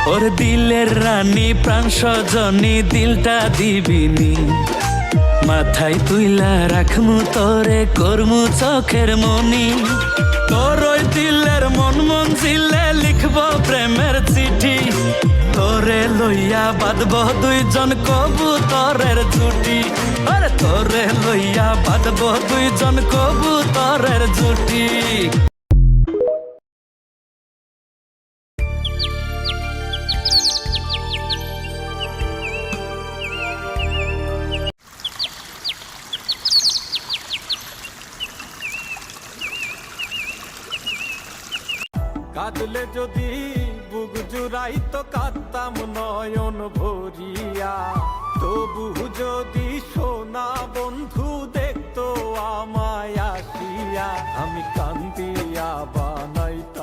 ওর দিলের রানী প্রাণ সজনী দিলটা দিবিনি, মাথায় তুইলা রাখমু তোরে করমু চোখের মনি। তোর ওই দিলের মন মঞ্জিলে লিখব প্রেমের চিঠি, তোরে লইয়া বাঁধব দুইজন কবুতরের জুটি। আরে তোরে লইয়া বাঁধব দুইজন কবুতরের জুটি। কাঁদলে যদি বুক জুড়াইতো কাঁদতাম নয়ন ভরিয়া, তবু যদি সোনা বন্ধু দেখতো আমায় আসিয়া, আমি কান্দিয়া বানাইতো